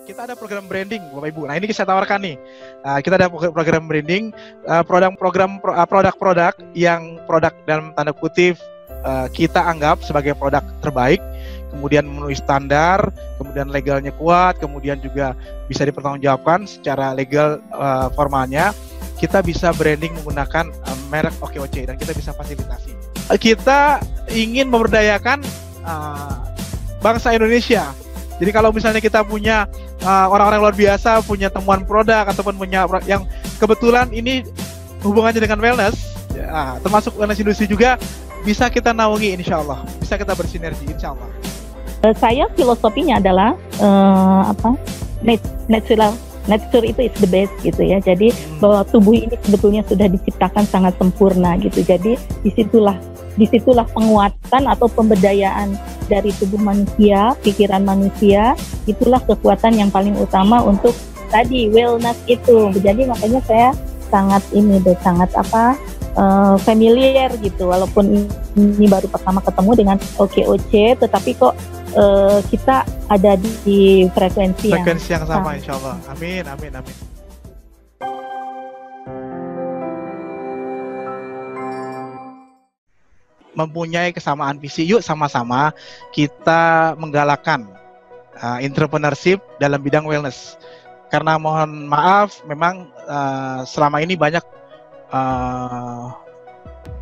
Kita ada program branding, Bapak Ibu. Nah, ini saya tawarkan nih. Kita ada program branding, produk-produk yang produk dalam tanda kutip kita anggap sebagai produk terbaik, kemudian memenuhi standar, kemudian legalnya kuat, kemudian juga bisa dipertanggungjawabkan secara legal formalnya. Kita bisa branding menggunakan merek OKOC dan kita bisa fasilitasi. Kita ingin memberdayakan bangsa Indonesia. Jadi kalau misalnya kita punya orang-orang luar biasa, punya temuan produk ataupun punya yang kebetulan ini hubungannya dengan wellness, ya, termasuk wellness industri juga, bisa kita naungi insya Allah, bisa kita bersinergi insya Allah. Saya filosofinya adalah nature itu is the best gitu ya. Jadi bahwa tubuh ini sebetulnya sudah diciptakan sangat sempurna gitu. Jadi disitulah penguatan atau pemberdayaan dari tubuh manusia, pikiran manusia, itulah kekuatan yang paling utama untuk tadi wellness itu. Jadi makanya saya sangat familiar gitu, walaupun ini baru pertama ketemu dengan OKOC, tetapi kok kita ada di frekuensi yang sama insya Allah. Amin. Mempunyai kesamaan visi, yuk sama-sama kita menggalakkan entrepreneurship dalam bidang wellness. Karena mohon maaf, memang selama ini banyak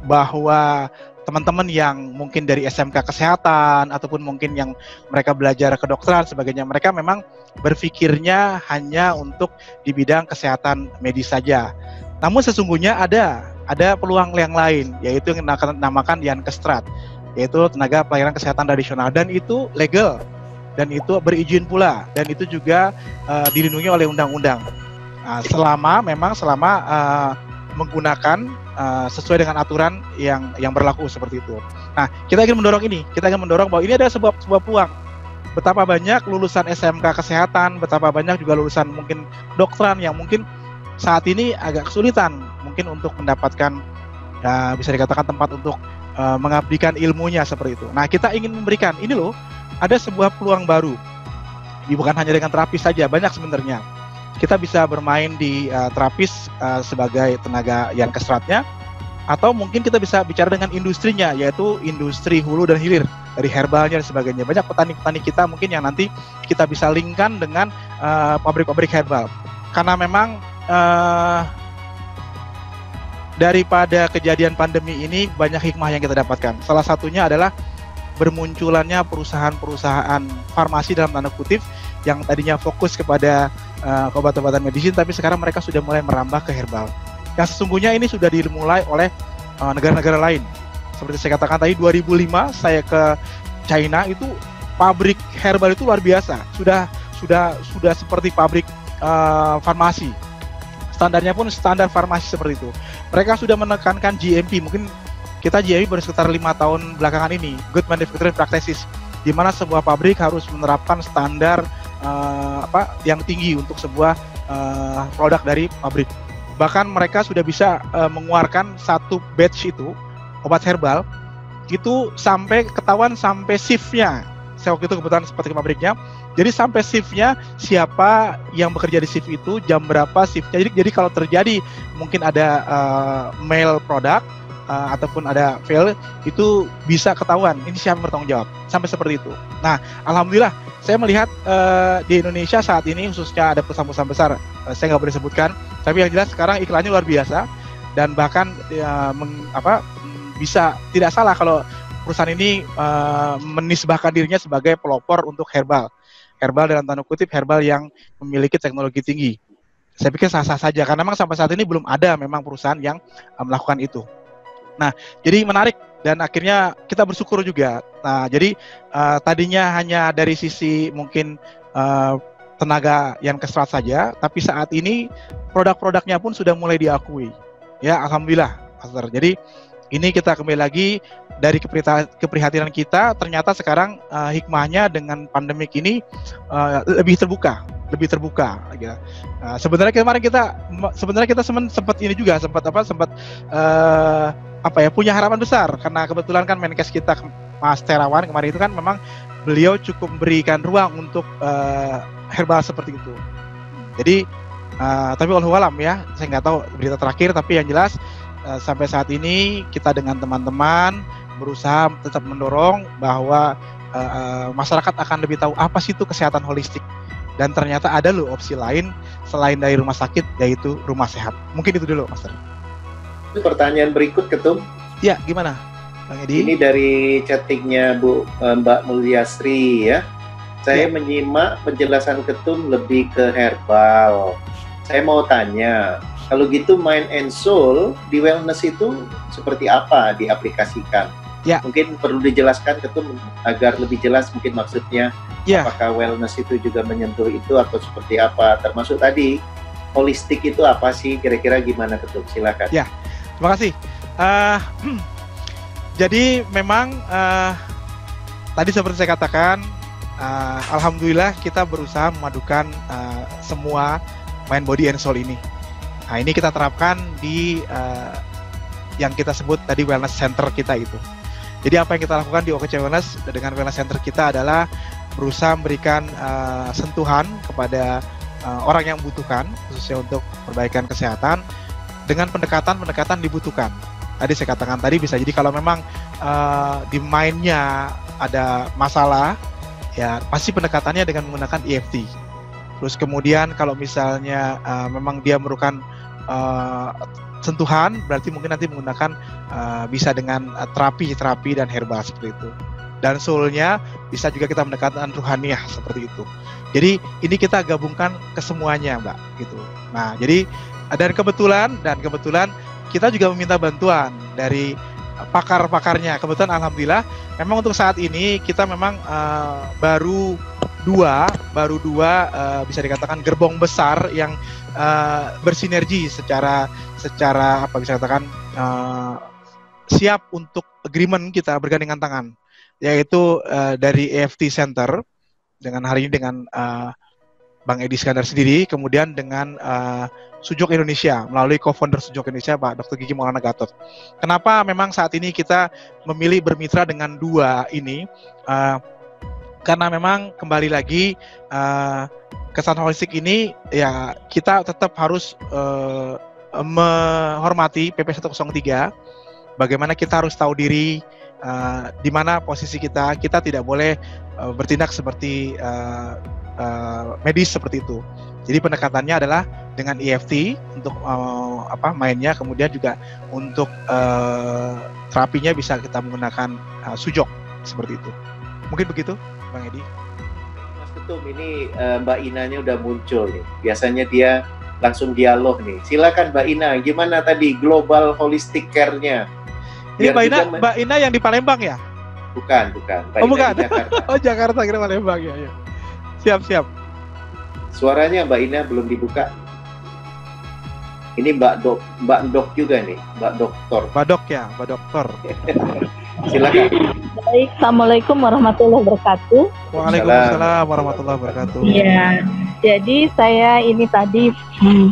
bahwa teman-teman yang mungkin dari SMK Kesehatan ataupun mungkin yang mereka belajar kedokteran sebagainya, mereka memang berpikirnya hanya untuk di bidang kesehatan medis saja. Namun sesungguhnya ada peluang yang lain, yaitu yang dinamakan Yankestrat, yaitu tenaga pelayanan kesehatan tradisional, dan itu legal, dan itu berizin pula, dan itu juga dilindungi oleh undang-undang. Selama menggunakan sesuai dengan aturan yang berlaku seperti itu. Nah, kita ingin mendorong bahwa ini adalah sebuah peluang. Betapa banyak lulusan SMK Kesehatan, betapa banyak juga lulusan mungkin kedokteran yang mungkin saat ini agak kesulitan mungkin untuk mendapatkan bisa dikatakan tempat untuk mengabdikan ilmunya seperti itu. Nah, kita ingin memberikan ini loh, ada sebuah peluang baru. Bukan hanya dengan terapis saja, banyak sebenarnya. Kita bisa bermain di terapis sebagai tenaga Yankestratnya, atau mungkin kita bisa bicara dengan industrinya, yaitu industri hulu dan hilir dari herbalnya dan sebagainya. Banyak petani-petani kita mungkin yang nanti kita bisa linkkan dengan pabrik-pabrik herbal. Karena memang daripada kejadian pandemi ini banyak hikmah yang kita dapatkan. Salah satunya adalah bermunculannya perusahaan-perusahaan farmasi dalam tanda kutip yang tadinya fokus kepada obat-obatan medis, tapi sekarang mereka sudah mulai merambah ke herbal. Yang sesungguhnya ini sudah dimulai oleh negara-negara lain. Seperti saya katakan tadi, 2005 saya ke China, itu pabrik herbal itu luar biasa. Sudah seperti pabrik farmasi. Standarnya pun standar farmasi seperti itu. Mereka sudah menekankan GMP. Mungkin kita GMP baru sekitar 5 tahun belakangan ini, Good Manufacturing Practices, di mana sebuah pabrik harus menerapkan standar yang tinggi untuk sebuah produk dari pabrik. Bahkan mereka sudah bisa mengeluarkan satu batch itu obat herbal itu sampai ketahuan sampai shiftnya. Saya waktu itu kebetulan seperti ke pabriknya. Jadi sampai shiftnya, siapa yang bekerja di shift itu, jam berapa shiftnya. Jadi kalau terjadi mungkin ada mail produk ataupun ada fail, itu bisa ketahuan ini siapa yang bertanggung jawab. Sampai seperti itu. Nah, alhamdulillah saya melihat di Indonesia saat ini, khususnya ada perusahaan-perusahaan besar, saya nggak boleh sebutkan, tapi yang jelas sekarang iklannya luar biasa, dan bahkan bisa tidak salah kalau perusahaan ini menisbahkan dirinya sebagai pelopor untuk herbal dalam tanda kutip, herbal yang memiliki teknologi tinggi. Saya pikir sah-sah saja, karena memang sampai saat ini belum ada memang perusahaan yang melakukan itu. Nah, jadi menarik, dan akhirnya kita bersyukur juga. Nah, jadi tadinya hanya dari sisi mungkin tenaga yang Yankestrat saja, tapi saat ini produk-produknya pun sudah mulai diakui. Ya, alhamdulillah, Pastor. Jadi ini kita kembali lagi dari keprihatinan kita, ternyata sekarang hikmahnya dengan pandemik ini lebih terbuka. Gitu. Sebenarnya kemarin kita sempat ini juga sempat punya harapan besar, karena kebetulan kan Menkes kita Mas Terawan kemarin itu kan memang beliau cukup memberikan ruang untuk herbal seperti itu. Jadi tapi wallahu alam ya, saya nggak tahu berita terakhir, tapi yang jelas sampai saat ini kita dengan teman-teman berusaha tetap mendorong bahwa masyarakat akan lebih tahu apa sih itu kesehatan holistik, dan ternyata ada loh opsi lain selain dari rumah sakit, yaitu rumah sehat. Mungkin itu dulu, Master. Pertanyaan berikut, Ketum. Ya, gimana, Bang Edi? Ini dari chattingnya Mbak Mulyasri ya. Saya menyimak penjelasan Ketum lebih ke herbal. Saya mau tanya, kalau gitu Mind and Soul di wellness itu seperti apa diaplikasikan? Ya. Mungkin perlu dijelaskan Ketum agar lebih jelas mungkin maksudnya. Ya. Apakah wellness itu juga menyentuh itu atau seperti apa? Termasuk tadi holistik itu apa sih? Kira-kira gimana, Ketum? Silakan. Ya, terima kasih. Jadi memang tadi seperti saya katakan, alhamdulillah kita berusaha memadukan semua Mind, Body and Soul ini. Nah, ini kita terapkan di yang kita sebut tadi wellness center kita itu. Jadi apa yang kita lakukan di OKC Wellness dengan wellness center kita adalah berusaha memberikan sentuhan kepada orang yang membutuhkan, khususnya untuk perbaikan kesehatan, dengan pendekatan dibutuhkan. Tadi saya katakan tadi bisa jadi kalau memang di mind-nya ada masalah, ya pasti pendekatannya dengan menggunakan EFT. Terus kemudian kalau misalnya memang dia memerlukan sentuhan, berarti mungkin nanti menggunakan bisa dengan terapi dan herbal seperti itu. Dan soul-nya bisa juga kita mendekatkan ruhaniah seperti itu. Jadi ini kita gabungkan ke semuanya, Mbak, gitu. Nah, jadi dan kebetulan kita juga meminta bantuan dari pakar-pakarnya. Kebetulan alhamdulillah memang untuk saat ini kita memang baru dua bisa dikatakan gerbong besar yang bersinergi secara apa bisa dikatakan siap untuk agreement kita bergandengan tangan, yaitu dari EFT Center dengan hari ini dengan Bang Edi Iskandar sendiri, kemudian dengan Sujok Indonesia melalui co-founder Sujok Indonesia Pak Dr. Gigi Maulana Gatot. Kenapa memang saat ini kita memilih bermitra dengan dua ini? Karena memang kembali lagi kesehatan holistik ini ya kita tetap harus menghormati PP 103. Bagaimana kita harus tahu diri di mana posisi kita tidak boleh bertindak seperti medis seperti itu. Jadi pendekatannya adalah dengan EFT untuk mainnya, kemudian juga untuk terapinya bisa kita menggunakan Sujok seperti itu. Mungkin begitu, Bang Edi. Mas Ketum, ini Mbak Inanya udah muncul nih. Biasanya dia langsung dialog nih. Silakan Mbak Ina, gimana tadi global holistic care-nya? Ini Mbak Ina yang di Palembang ya? Bukan. Mbak Ina bukan. di Jakarta. Oh, Jakarta, kira Palembang ya. Siap. Suaranya Mbak Ina belum dibuka. Ini Mbak Dok juga nih, Mbak Doktor. Mbak Dokter. Silakan. Baik, Assalamualaikum warahmatullahi wabarakatuh. Waalaikumsalam warahmatullahi wabarakatuh. Iya, jadi saya ini tadi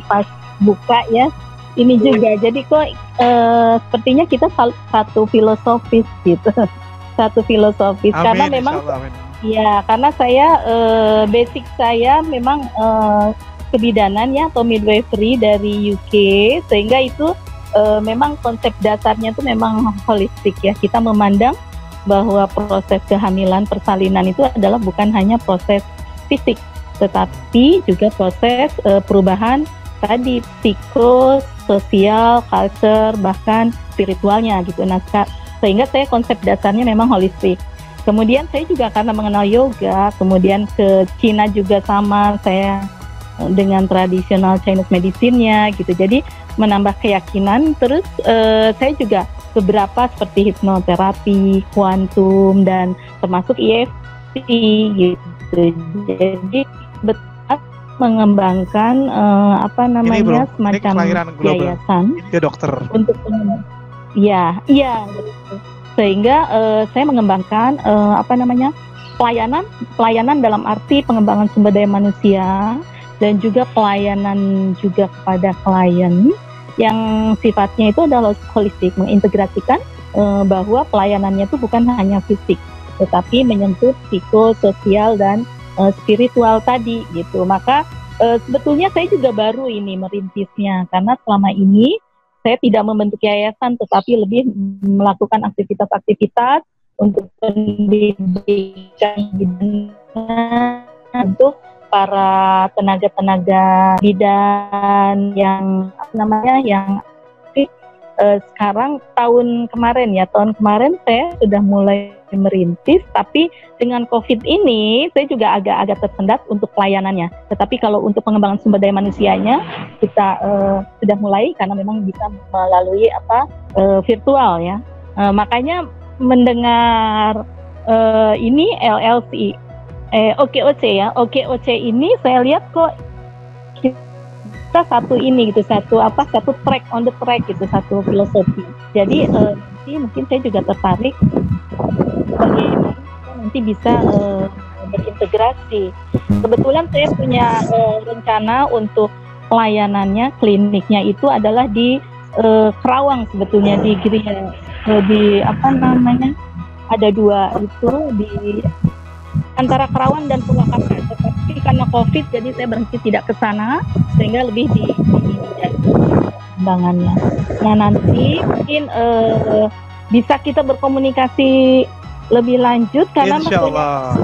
pas buka ya, ini juga. Jadi kok sepertinya kita satu filosofis gitu, satu filosofis. Amin, karena memang, ya karena saya basic saya memang kebidanan ya atau midwifery dari UK, sehingga itu memang konsep dasarnya itu memang holistik ya. Kita memandang bahwa proses kehamilan persalinan itu adalah bukan hanya proses fisik, tetapi juga proses perubahan tadi psikososial, culture, bahkan spiritualnya gitu. Nah, sehingga saya konsep dasarnya memang holistik. Kemudian saya juga karena mengenal yoga, kemudian ke Cina juga sama saya dengan tradisional Chinese medicine-nya gitu. Jadi menambah keyakinan. Terus saya juga beberapa seperti hipnoterapi, kuantum, dan termasuk EFT gitu. Jadi betul mengembangkan semacam yayasan ya dokter untuk iya sehingga saya mengembangkan pelayanan dalam arti pengembangan sumber daya manusia dan juga pelayanan juga kepada klien yang sifatnya itu adalah holistik, mengintegrasikan bahwa pelayanannya itu bukan hanya fisik, tetapi menyentuh psikososial dan spiritual tadi gitu. Maka sebetulnya saya juga baru ini merintisnya, karena selama ini saya tidak membentuk yayasan, tetapi lebih melakukan aktivitas-aktivitas untuk pendidikan untuk para tenaga-tenaga bidan yang yang sekarang tahun kemarin saya sudah mulai merintis, tapi dengan COVID ini saya juga agak tersendat untuk pelayanannya. Tetapi kalau untuk pengembangan sumber daya manusianya kita sudah mulai, karena memang bisa melalui virtual ya. Makanya mendengar ini LLC OKOC ya, OKOC ini saya lihat kok kita satu track on the track gitu, satu filosofi. Jadi mungkin saya juga tertarik bagaimana nanti bisa berintegrasi. Kebetulan saya punya rencana untuk pelayanannya, kliniknya itu adalah di Kerawang sebetulnya, di Gria, ada dua itu di antara Kerawang dan Purwakarta, tetapi karena COVID jadi saya berhenti tidak ke sana, sehingga lebih di pengembangannya. Nah nanti mungkin bisa kita berkomunikasi lebih lanjut, karena Insyaallah.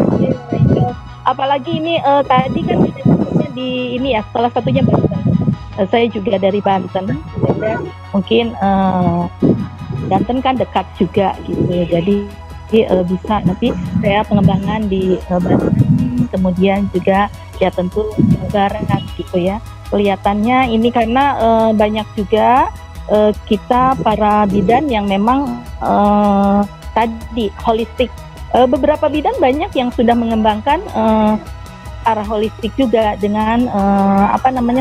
Apalagi ini tadi kan di ini ya, salah satunya Banten. Saya juga dari Banten, mungkin Banten kan dekat juga gitu, jadi bisa nanti saya pengembangan di Banten, kemudian juga ya tentu Barat gitu ya. Kelihatannya ini karena banyak juga kita para bidan yang memang tadi holistik. Beberapa bidan banyak yang sudah mengembangkan arah holistik juga dengan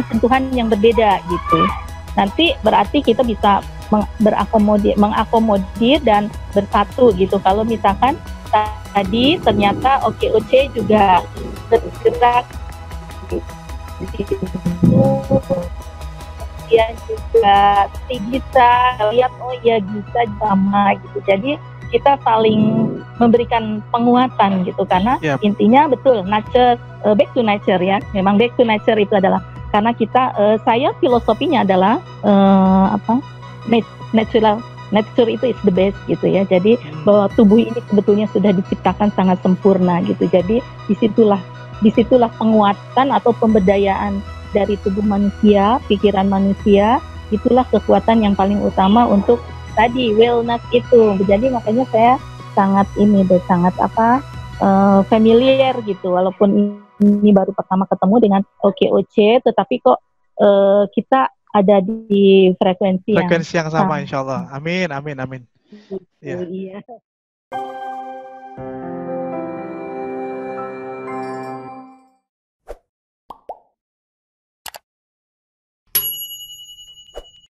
sentuhan yang berbeda gitu. Nanti berarti kita bisa mengakomodir dan bersatu gitu. Kalau misalkan tadi ternyata OKOC juga bergerak gitu. Dia juga bisa lihat bisa sama gitu. Jadi kita saling memberikan penguatan gitu, karena intinya betul nature, back to nature ya. Memang back to nature itu adalah karena kita saya filosofinya adalah nature itu is the best gitu ya. Jadi bahwa tubuh ini sebetulnya sudah diciptakan sangat sempurna gitu. Jadi disitulah penguatan atau pemberdayaan dari tubuh manusia, pikiran manusia, itulah kekuatan yang paling utama untuk tadi wellness itu. Jadi makanya saya sangat familiar gitu, walaupun ini baru pertama ketemu dengan OKOC, tetapi kok kita ada di frekuensi yang sama, insyaallah. Amin. Iya.